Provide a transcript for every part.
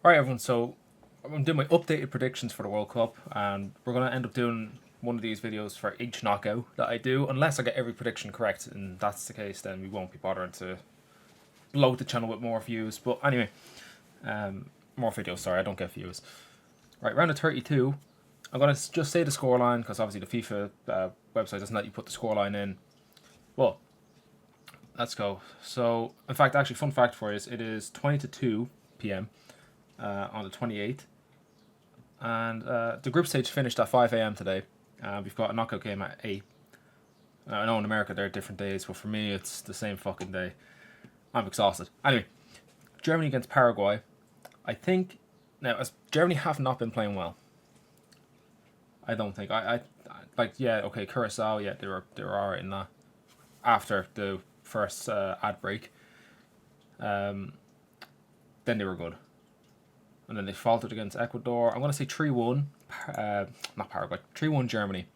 Alright everyone, so I'm doing my updated predictions for the World Cup, and we're going to end up doing one of these videos for each knockout that I do, unless I get every prediction correct, and that's the case, then we won't be bothering to bloat the channel with more views. But anyway, more videos, sorry, I don't get views. Right, round of 32, I'm going to just say the scoreline, because obviously the FIFA website doesn't let you put the scoreline in. Well, let's go. So, in fact, actually, fun fact for you is it is 20 to 2 p.m. On the 28th. And the group stage finished at 5 a.m. today. We've got a knockout game at 8. I know in America they're different days, but for me it's the same fucking day. I'm exhausted. Anyway, Germany against Paraguay. I think now as Germany have not been playing well. I don't think I like okay, Curacao, they were alright in that after the first ad break. Then they were good. And then they faltered against Ecuador. I'm going to say 3-1. Not Paraguay. 3-1 Germany.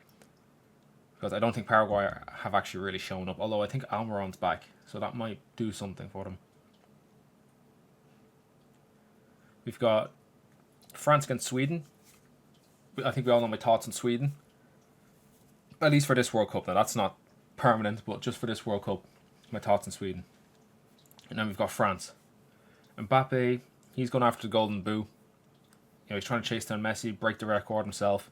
Because I don't think Paraguay have actually really shown up. Although I think Almiron's back. So that might do something for them. We've got France against Sweden. I think we all know my thoughts on Sweden. At least for this World Cup. Now that's not permanent. But just for this World Cup. My thoughts on Sweden. And then we've got France. Mbappe. He's going after the golden boot. He's trying to chase down Messi, break the record himself.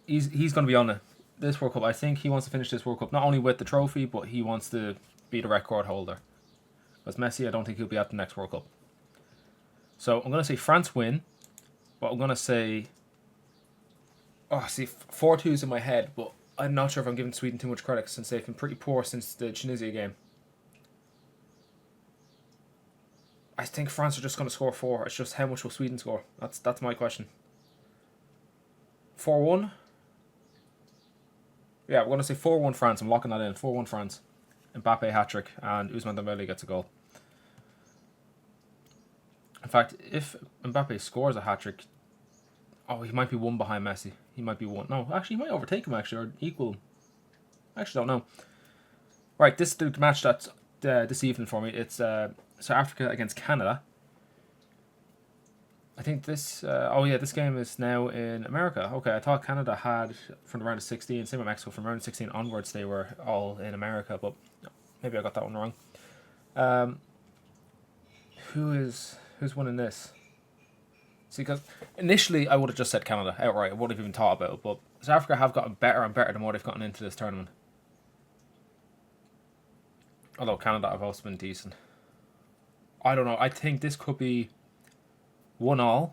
He's going to be on this World Cup. I think he wants to finish this World Cup not only with the trophy, but he wants to be the record holder. Because Messi, I don't think he'll be at the next World Cup. So I'm going to say France win. But I'm going to say... 4-2 is in my head, but I'm not sure if I'm giving Sweden too much credit since they've been pretty poor since the Tunisia game. I think France are just going to score 4. It's just how much will Sweden score? That's my question. 4-1? Yeah, we're going to say 4-1 France. I'm locking that in. 4-1 France. Mbappe hat-trick and Ousmane Dembele gets a goal. In fact, if Mbappe scores a hat-trick... Oh, he might be one behind Messi. He might be one. No, actually, he might overtake him, actually, or equal. I actually don't know. Right, this is the match that's this evening for me. It's... South Africa against Canada. I think this... this game is now in America. Okay, I thought Canada had from the round of 16. Same with Mexico. From round of 16 onwards, they were all in America. But maybe I got that one wrong. Who's winning this? See, because initially I would have just said Canada outright. I wouldn't have even thought about it. But South Africa have gotten better and better the more they've gotten into this tournament. Although Canada have also been decent. I don't know. I think this could be 1-1.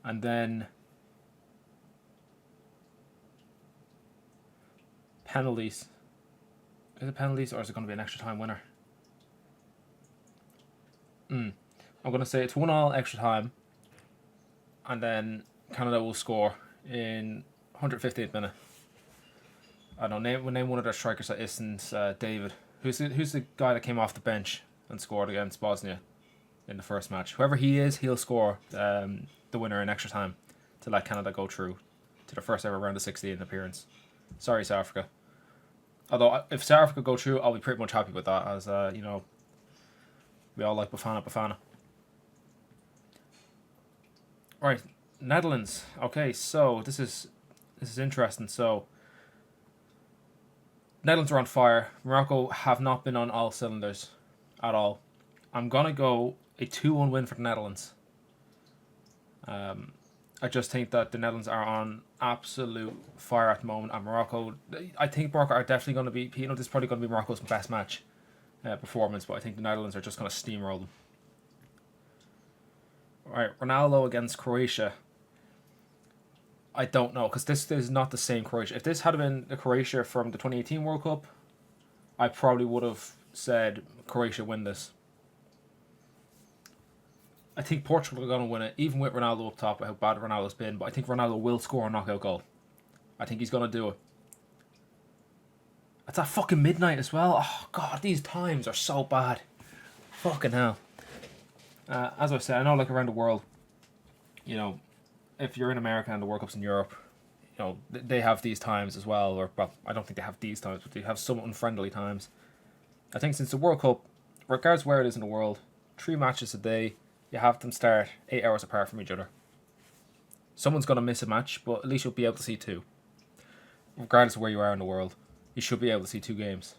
And then penalties. Is it penalties or is it going to be an extra time winner? I'm going to say it's 1-1 extra time. And then Canada will score in 115th minute. I don't know. Name one of their strikers that isn't David. Who's the guy that came off the bench and scored against Bosnia in the first match? Whoever he is, he'll score the winner in extra time to let Canada go through to the first ever round of 16 appearance. Sorry, South Africa. Although, if South Africa go through, I'll be pretty much happy with that, as, we all like Bafana. Right, Netherlands. Okay, so this is interesting. So, Netherlands are on fire. Morocco have not been on all cylinders at all. I'm going to go a 2-1 win for the Netherlands. I just think that the Netherlands are on absolute fire at the moment. And Morocco, I think Morocco are definitely going to be, this is probably going to be Morocco's best match performance, but I think the Netherlands are just going to steamroll them. Alright, Ronaldo against Croatia. I don't know, because this is not the same Croatia. If this had been the Croatia from the 2018 World Cup, I probably would have said Croatia win this. I think Portugal are going to win it, even with Ronaldo up top, how bad Ronaldo's been, but I think Ronaldo will score a knockout goal. I think he's going to do it. It's at fucking midnight as well. Oh, God, these times are so bad. Fucking hell. As I said, I know, like, around the world, if you're in America and the World Cup's in Europe, they have these times as well. Or, well, I don't think they have these times, but they have some unfriendly times. I think since the World Cup, regardless where it is in the world, 3 matches a day. You have them start 8 hours apart from each other. Someone's going to miss a match, but at least you'll be able to see 2. Regardless of where you are in the world, you should be able to see 2 games.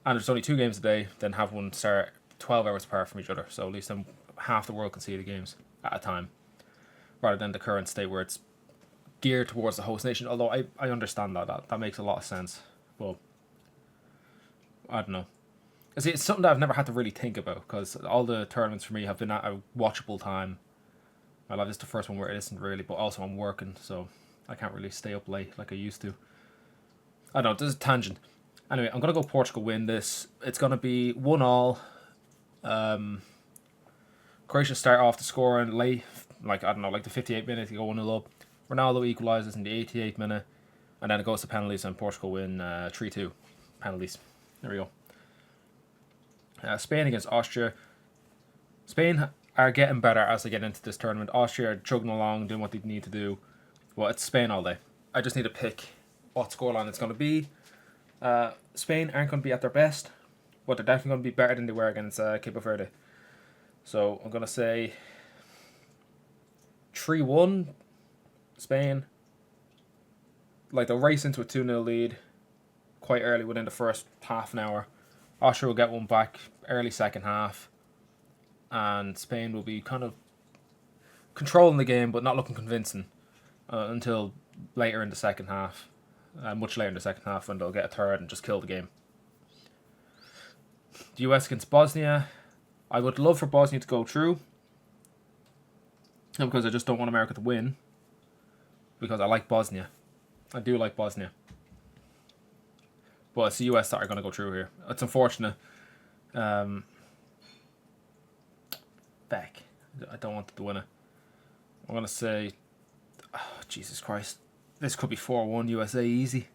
And if there's only 2 games a day, then have one start 12 hours apart from each other. So at least then half the world can see the games at a time. Rather than the current state where it's geared towards the host nation. Although I understand that makes a lot of sense. But I don't know. See, it's something that I've never had to really think about, because all the tournaments for me have been at a watchable time. My life is the first one where it isn't really, but also I'm working, so I can't really stay up late like I used to. I don't know, this is a tangent. Anyway, I'm going to go Portugal win this. It's going to be 1-1. Croatia start off the scoring late, like, I don't know, like the 58th minute, you go 1-0 up. Ronaldo equalises in the 88th minute, and then it goes to penalties, and Portugal win 3-2. Penalties. There we go. Spain against Austria. Spain are getting better as they get into this tournament. Austria are chugging along, doing what they need to do. Well, it's Spain all day. I just need to pick what scoreline it's going to be. Spain aren't going to be at their best, but they're definitely going to be better than they were against Cape Verde. So I'm going to say 3-1 Spain. Like, they'll race into a 2-0 lead quite early within the first half an hour. Austria will get one back early second half, and Spain will be kind of controlling the game but not looking convincing until later in the second half. Much later in the second half, when they'll get a third and just kill the game. The US against Bosnia. I would love for Bosnia to go through, because I just don't want America to win, because I like Bosnia. I do like Bosnia. But it's the US that are going to go through here. It's unfortunate. Beck. I don't want to win it. I'm going to say... Oh, Jesus Christ. This could be 4-1 USA easy.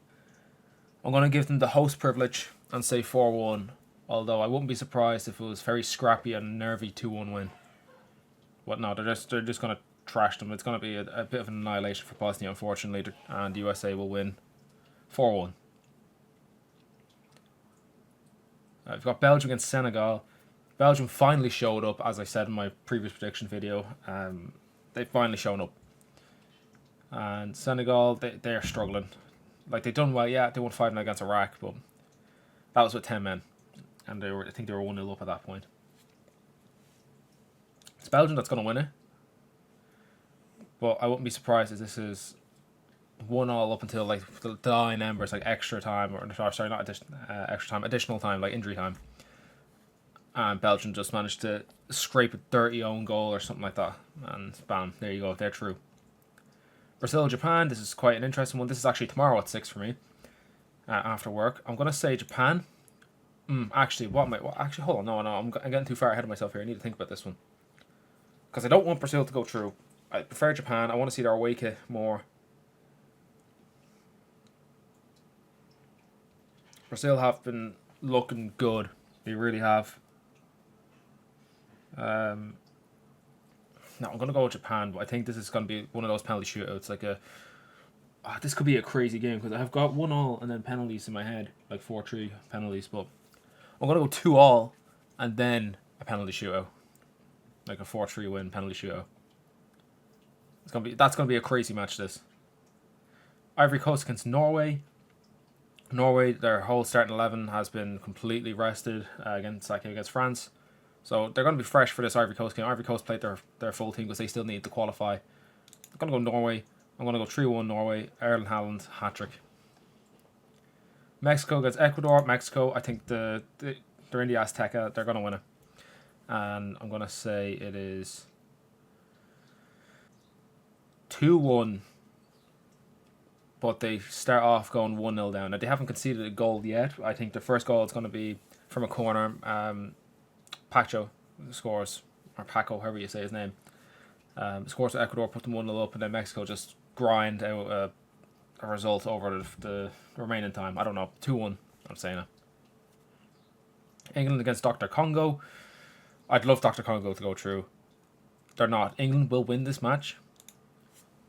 I'm going to give them the host privilege and say 4-1. Although I wouldn't be surprised if it was very scrappy and nervy 2-1 win. But no, they're just going to trash them. It's going to be a bit of an annihilation for Bosnia, unfortunately. And the USA will win 4-1. We've got Belgium against Senegal. Belgium finally showed up, as I said in my previous prediction video. They've finally shown up. And Senegal, they're struggling. Like, they've done well, yeah, they won 5-0 against Iraq, but that was with 10 men. And I think they were 1-0 up at that point. It's Belgium that's going to win it. But I wouldn't be surprised if this is 1-1 up until like the dying embers, like extra time, or sorry, not extra time, additional time, like injury time. And Belgium just managed to scrape a dirty own goal or something like that, and bam, there you go, they're through. Brazil, Japan. This is quite an interesting one. This is actually tomorrow at 6 for me. After work, I'm gonna say Japan. Actually, actually, hold on, no, I'm getting too far ahead of myself here. I need to think about this one, because I don't want Brazil to go through. I prefer Japan. I want to see their away kit more. Brazil have been looking good. They really have. No, I'm going to go with Japan, but I think this is going to be one of those penalty shootouts. Like this could be a crazy game, because I've got 1-1 and then penalties in my head, like 4-3 penalties. But I'm going to go 2-2 and then a penalty shootout, like a 4-3 win penalty shootout. That's going to be a crazy match. This Ivory Coast against Norway. Norway, their whole starting 11 has been completely rested against France. So they're going to be fresh for this Ivory Coast game. Ivory Coast played their full team because they still need to qualify. I'm going to go Norway. I'm going to go 3-1 Norway. Erling Haaland, hat-trick. Mexico against Ecuador. Mexico, I think they're in the Azteca. They're going to win it. And I'm going to say it is 2-1. But they start off going 1-0 down. Now, they haven't conceded a goal yet. I think the first goal is going to be from a corner. Pacho scores, or Paco, however you say his name. Scores for Ecuador, put them 1-0 up, and then Mexico just grind out a result over the remaining time. I don't know, 2-1, I'm saying it. England against Dr. Congo. I'd love Dr. Congo to go through. They're not. England will win this match,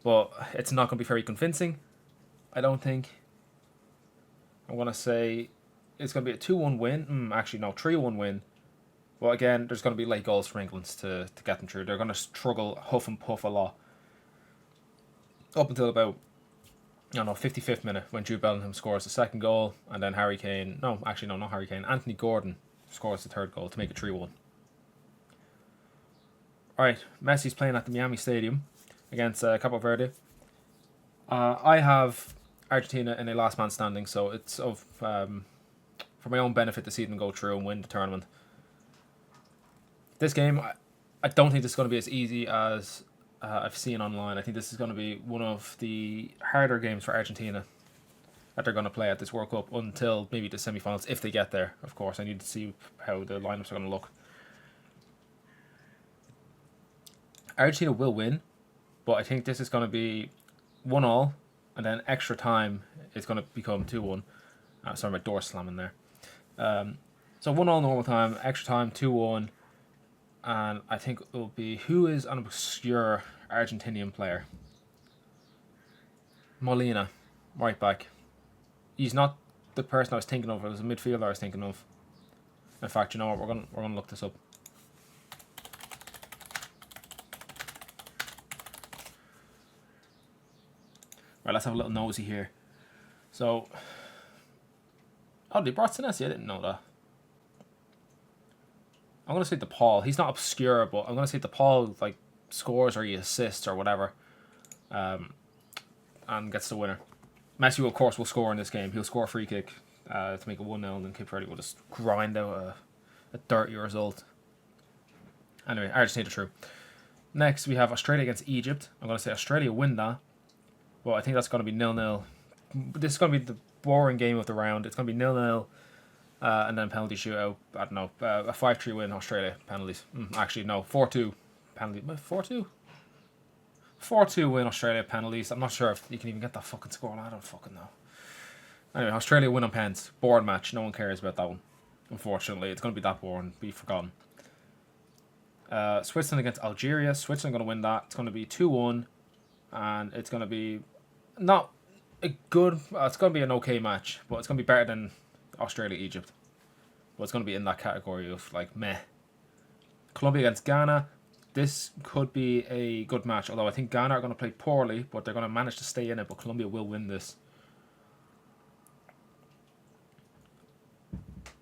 but it's not going to be very convincing, I don't think. I'm going to say it's going to be a 2-1 win. Actually, no, 3-1 win. Well, again, there's going to be late goals for England to get them through. They're going to struggle, huff and puff a lot. Up until about, I don't know, 55th minute when Jude Bellingham scores the second goal, and then Harry Kane, no, actually, no, not Harry Kane, Anthony Gordon scores the third goal to make it 3-1. Alright, Messi's playing at the Miami Stadium against Cabo Verde. I have Argentina in a last man standing, so it's of for my own benefit to see them go through and win the tournament. This game, I don't think this is going to be as easy as I've seen online. I think this is going to be one of the harder games for Argentina that they're going to play at this World Cup until maybe the semi-finals, if they get there, of course. I need to see how the lineups are going to look. Argentina will win, but I think this is going to be 1-1, and then extra time is going to become 2-1. Sorry, my door slamming there. So 1-1 normal time, extra time 2-1, and I think it will be, who is an obscure Argentinian player? Molina, right back. He's not the person I was thinking of. It was a midfielder I was thinking of. In fact, you know what? We're gonna look this up. Right, let's have a little nosy here. So, oh, they brought Senesi. I didn't know that. I'm going to say DePaul. He's not obscure, but I'm going to say DePaul like scores or he assists or whatever, and gets the winner. Messi, of course, will score in this game. He'll score a free kick to make it 1-0, and then Cape Verde will just grind out a dirty result. Anyway, Argentina true. Next, we have Australia against Egypt. I'm going to say Australia win that. Well, I think that's going to be 0-0. This is going to be the boring game of the round. It's going to be 0-0. And then penalty shootout. I don't know. A 5-3 win Australia penalties. Actually, no. 4-2 penalty. 4-2? 4-2 win Australia penalties. I'm not sure if you can even get that fucking score. I don't fucking know. Anyway, Australia win on pens. Boring match. No one cares about that one. Unfortunately, it's going to be that boring. Be forgotten. Switzerland against Algeria. Switzerland going to win that. It's going to be 2-1. And it's going to be not a good... it's going to be an okay match. But it's going to be better than Australia-Egypt. But it's going to be in that category of, like, meh. Colombia against Ghana. This could be a good match. Although I think Ghana are going to play poorly. But they're going to manage to stay in it. But Colombia will win this.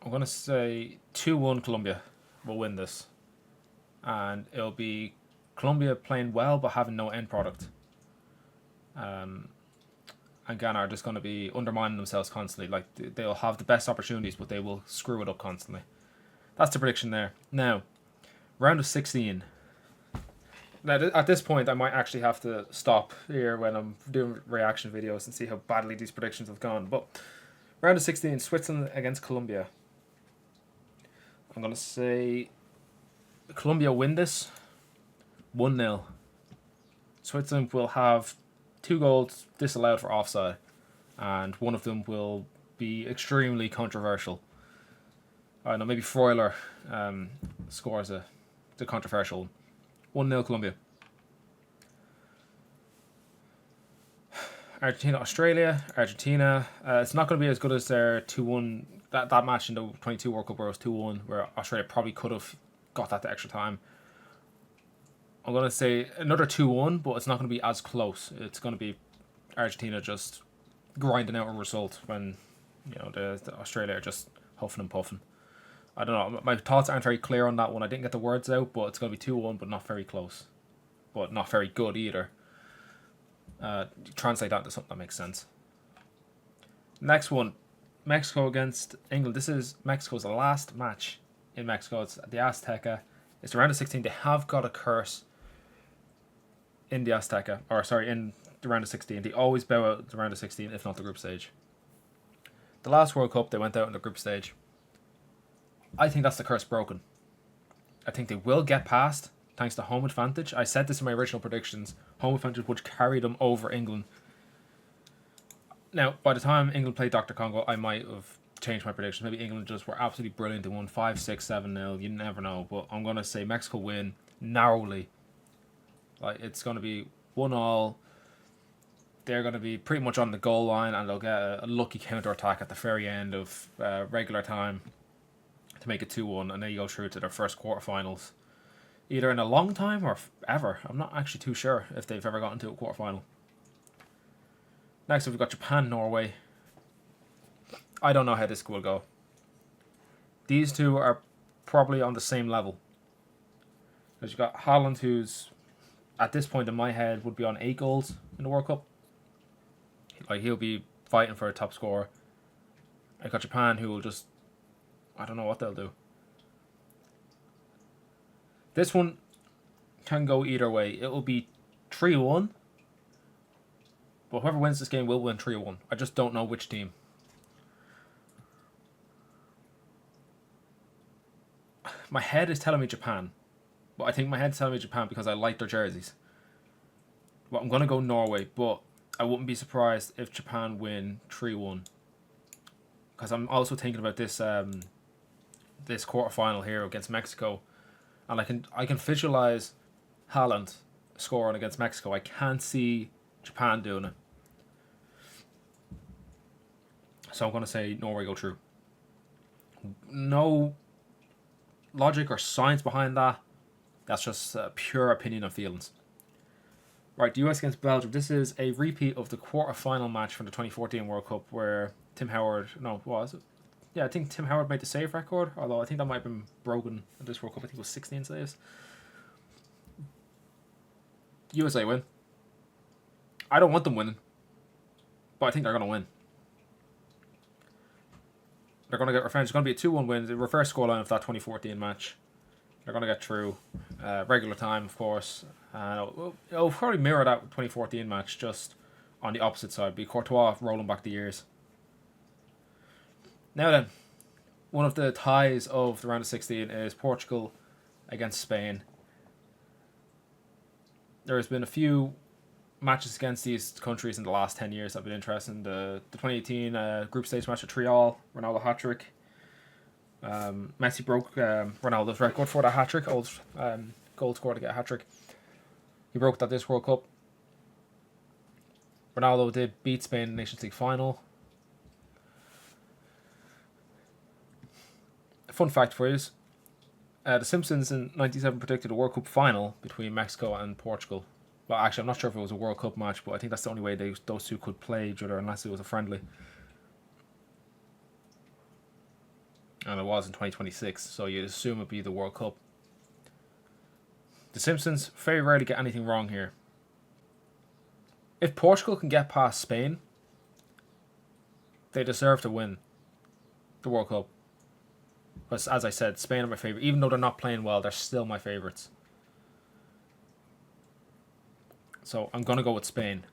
I'm going to say 2-1 Colombia will win this. And it'll be Colombia playing well but having no end product. And Ghana are just going to be undermining themselves constantly. Like, they'll have the best opportunities, but they will screw it up constantly. That's the prediction there. Now, round of 16. Now, at this point, I might actually have to stop here when I'm doing reaction videos and see how badly these predictions have gone. But round of 16, Switzerland against Colombia. I'm going to say Colombia win this 1-0. Switzerland will have 2 goals disallowed for offside, and one of them will be extremely controversial. I don't know, maybe Freuler scores the controversial 1-0 Colombia. Argentina, Australia. Argentina, it's not going to be as good as their 2-1, that match in the 22 World Cup where it was 2-1, where Australia probably could have got that to extra time. I'm going to say another 2-1, but it's not going to be as close. It's going to be Argentina just grinding out a result when, you know, the Australia are just huffing and puffing. I don't know. My thoughts aren't very clear on that one. I didn't get the words out, but it's going to be 2-1, but not very close. But not very good either. Translate that into something that makes sense. Next one, Mexico against England. This is Mexico's last match in Mexico. It's the Azteca. It's the round of 16. They have got a curse in the Azteca, in the round of 16. They always bow out the round of 16, if not the group stage. The last World Cup, they went out in the group stage. I think that's the curse broken. I think they will get past, thanks to home advantage. I said this in my original predictions. Home advantage would carry them over England. Now, by the time England played Dr. Congo, I might have changed my predictions. Maybe England just were absolutely brilliant. They won 5-6, 7-0. You never know. But I'm going to say Mexico win narrowly. Like, it's going to be 1-1. They're going to be pretty much on the goal line, and they'll get a lucky counter-attack at the very end of regular time to make it 2-1, and they go through to their first quarterfinals. Either in a long time or ever. I'm not actually too sure if they've ever gotten to a quarterfinal. Next, we've got Japan, Norway. I don't know how this will go. These two are probably on the same level. Because you've got Haaland, who's, at this point in my head, would be on 8 goals in the World Cup. Like, he'll be fighting for a top scorer. I got Japan, who will just... I don't know what they'll do. This one can go either way. It will be 3-1. But whoever wins this game will win 3-1. I just don't know which team. My head is telling me Japan. But I think my head's telling me Japan because I like their jerseys. But I'm going to go Norway. But I wouldn't be surprised if Japan win 3-1. Because I'm also thinking about this this quarterfinal here against Mexico. And I can visualize Haaland scoring against Mexico. I can't see Japan doing it. So I'm going to say Norway go through. No logic or science behind that. That's just pure opinion and feelings. Right, the US against Belgium. This is a repeat of the quarter-final match from the 2014 World Cup where Tim Howard... No, what was it? Yeah, I think Tim Howard made the save record, although I think that might have been broken at this World Cup. I think it was 16 saves. USA win. I don't want them winning, but I think they're going to win. They're going to get revenge. It's going to be a 2-1 win. The reverse scoreline of that 2014 match. They're going to get through. Regular time, of course. It'll probably mirror that 2014 match, just on the opposite side. Be Courtois rolling back the years. Now then, one of the ties of the round of 16 is Portugal against Spain. There has been a few matches against these countries in the last 10 years that have been interesting. The 2018 group stage match at 3-3, Ronaldo hat-trick. Messi broke Ronaldo's record for that hat-trick, old goal scorer to get a hat-trick. He broke that this World Cup. Ronaldo did beat Spain in the Nations League final. Fun fact for you is, The Simpsons in 97 predicted a World Cup final between Mexico and Portugal. Well, actually, I'm not sure if it was a World Cup match, but I think that's the only way those two could play each other unless it was a friendly. And it was in 2026, so you'd assume it'd be the World Cup. The Simpsons very rarely get anything wrong here. If Portugal can get past Spain, they deserve to win the World Cup. But as I said, Spain are my favourite. Even though they're not playing well, they're still my favourites. So I'm going to go with Spain.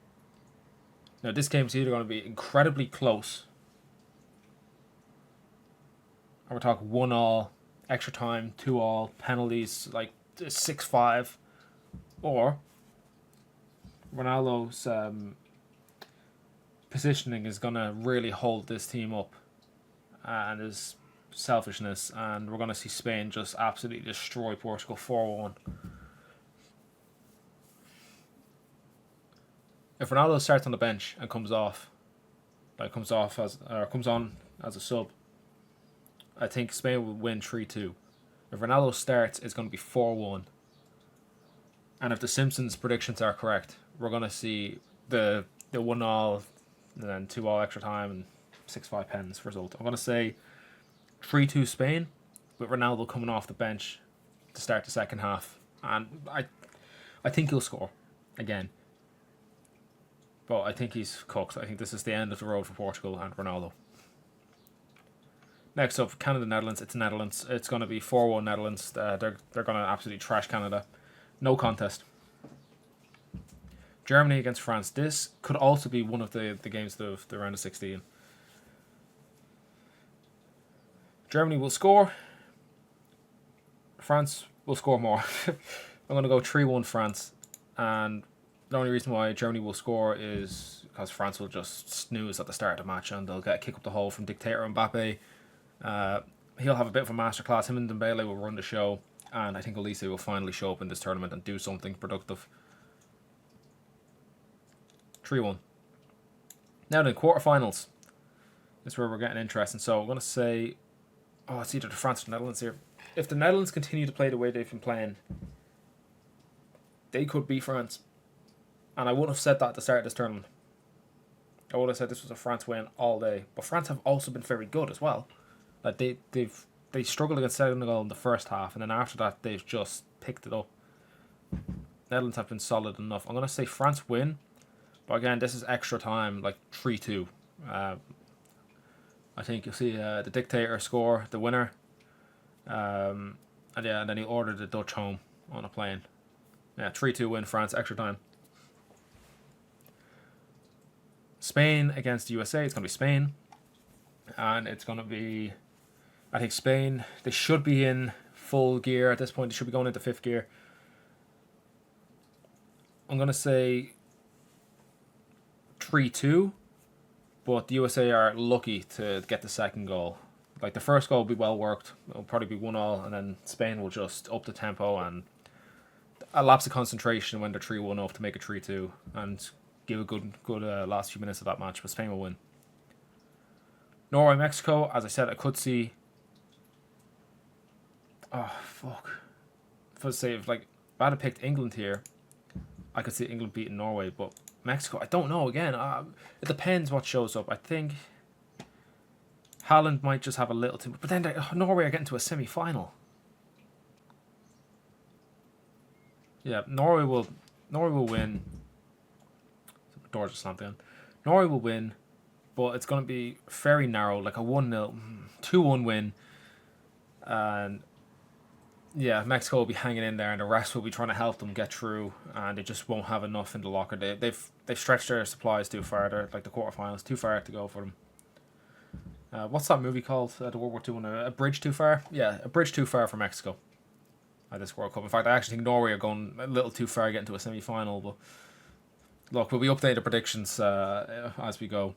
Now this game's either going to be incredibly close, and we're talking 1-1, extra time, 2-2, penalties, like 6-5, or Ronaldo's positioning is going to really hold this team up, and his selfishness, and we're going to see Spain just absolutely destroy Portugal 4-1. If Ronaldo starts on the bench and comes on as a sub, I think Spain will win 3-2. If Ronaldo starts, it's going to be 4-1. And if the Simpsons predictions are correct, we're going to see the 1-1, and then 2-2 extra time, and 6-5 pens result. I'm going to say 3-2 Spain, with Ronaldo coming off the bench to start the second half. And I think he'll score again. But I think he's cooked. I think this is the end of the road for Portugal and Ronaldo. Next up, Canada-Netherlands. It's Netherlands. It's going to be 4-1 Netherlands. They're going to absolutely trash Canada. No contest. Germany against France. This could also be one of the games of the round of 16. Germany will score. France will score more. I'm going to go 3-1 France. And the only reason why Germany will score is because France will just snooze at the start of the match and they'll get a kick up the hole from Dictator Mbappe. He'll have a bit of a masterclass. Him and Dembele will run the show. And I think Olise will finally show up in this tournament and do something productive. 3-1. Now then, quarterfinals. This is where we're getting interesting. So I'm going to say Oh, it's either the France or the Netherlands here. If the Netherlands continue to play the way they've been playing, they could beat France. And I wouldn't have said that at the start of this tournament. I would have said this was a France win all day. But France have also been very good as well. Like they struggled against Senegal in the first half, and then after that they've just picked it up. Netherlands have been solid enough. I'm gonna say France win, but again, this is extra time, like 3-2. I think you'll see the dictator score the winner, and then he ordered the Dutch home on a plane. Yeah, 3-2 win France, extra time. Spain against the USA. It's gonna be Spain, and it's gonna be. I think Spain. They should be in full gear at this point. They should be going into fifth gear. I'm gonna say 3-2. But the USA are lucky to get the second goal. Like the first goal will be well worked. It'll probably be 1-1, and then Spain will just up the tempo and a lapse of concentration when they're 3-1 up to make it 3-2 and give a good last few minutes of that match. But Spain will win. Norway, Mexico. As I said, I could see. Oh fuck! If I was say if like if I had picked England here, I could see England beating Norway, but Mexico, I don't know. Again, it depends what shows up. I think Haaland might just have a little too. But then Norway are getting to a semi-final. Yeah, Norway will win. The door just slammed down. Norway will win, but it's going to be very narrow, like a 1-0, 2-1 win, and yeah, Mexico will be hanging in there, and the rest will be trying to help them get through, and they just won't have enough in the locker. They've stretched their supplies too far. They're like the quarterfinals, too far to go for them. What's that movie called? The World War II one, A Bridge Too Far? Yeah, A Bridge Too Far for Mexico at this World Cup. In fact, I actually think Norway are going a little too far getting to a semi-final. But look, we'll be updating the predictions as we go.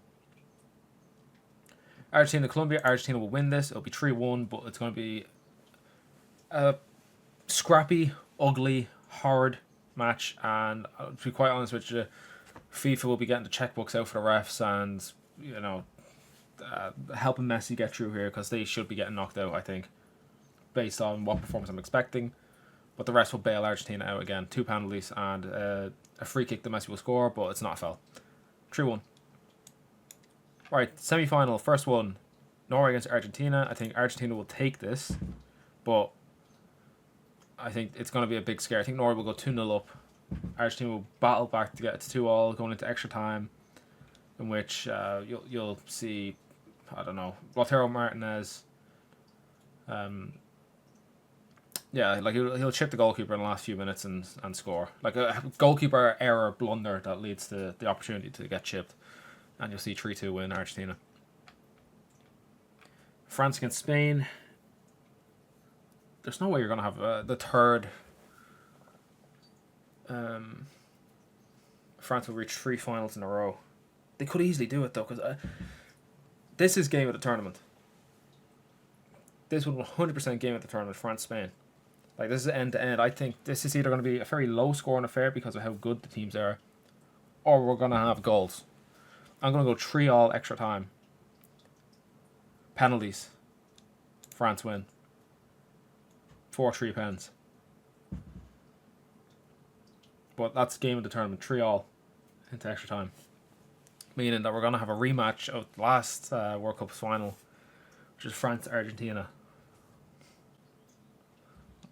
Argentina, Colombia. Argentina will win this. It'll be 3-1, but it's going to be a scrappy, ugly, hard match, and to be quite honest with you, FIFA will be getting the checkbooks out for the refs and helping Messi get through here, because they should be getting knocked out, I think, based on what performance I'm expecting. But the rest will bail Argentina out again. 2 penalties and a free kick that Messi will score, but it's not a foul. 3-1. Right, semi-final, first one, Norway against Argentina. I think Argentina will take this, but I think it's going to be a big scare. I think Norway will go 2-0 up. Argentina will battle back to get it to 2-2 going into extra time, in which you'll see, I don't know, Lautaro Martinez. Like he'll chip the goalkeeper in the last few minutes and score. Like a goalkeeper error blunder that leads to the opportunity to get chipped, and you'll see 3-2 win Argentina. France against Spain. There's no way you're going to have the third. France will reach 3 finals in a row. They could easily do it though, because this is game of the tournament. This was 100% game of the tournament, France-Spain. Like, this is end to end. I think this is either going to be a very low scoring affair because of how good the teams are, or we're going to have goals. I'm going to go 3-3 extra time. Penalties. France win. 4-3 pens. But that's game of the tournament. 3-3 into extra time. Meaning that we're going to have a rematch of the last World Cup final, which is France-Argentina.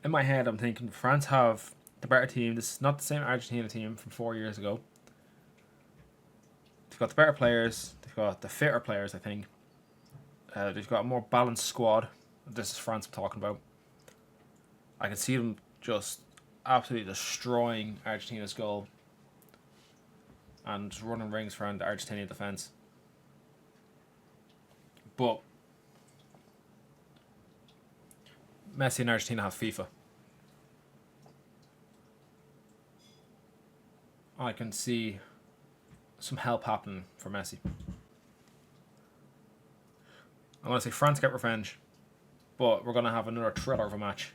In my head, I'm thinking France have the better team. This is not the same Argentina team from 4 years ago. They've got the better players. They've got the fitter players, I think. They've got a more balanced squad. This is France I'm talking about. I can see them just absolutely destroying Argentina's goal and just running rings around the Argentinian defence. But Messi and Argentina have FIFA. I can see some help happening for Messi. I'm going to say France get revenge, but we're going to have another thriller of a match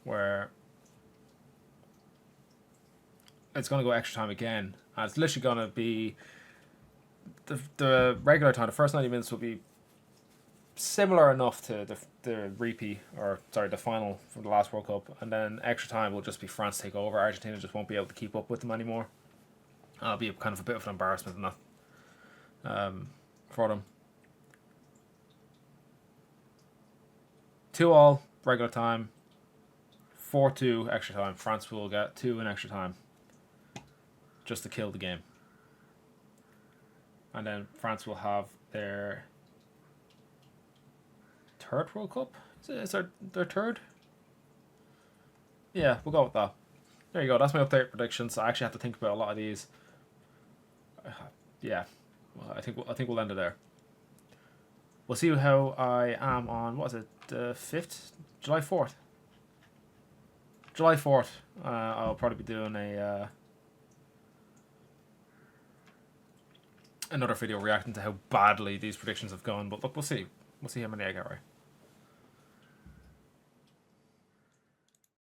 where it's going to go extra time again, and it's literally going to be the regular time. The first 90 minutes will be similar enough to the repeat, or sorry, the final from the last World Cup, and then extra time will just be France take over. Argentina just won't be able to keep up with them anymore. It'll be kind of a bit of an embarrassment in that, for them. 2-2 regular time. 4-2 extra time. France will get 2 in extra time, just to kill the game. And then France will have their third World Cup. Is it their third? Yeah, we'll go with that. There you go. That's my update predictions. I actually have to think about a lot of these. Yeah, well, I think we'll end it there. We'll see how I am on, what is it, the 5th? July 4th. July 4th. I'll probably be doing a another video reacting to how badly these predictions have gone. But look, we'll see. We'll see how many I get right.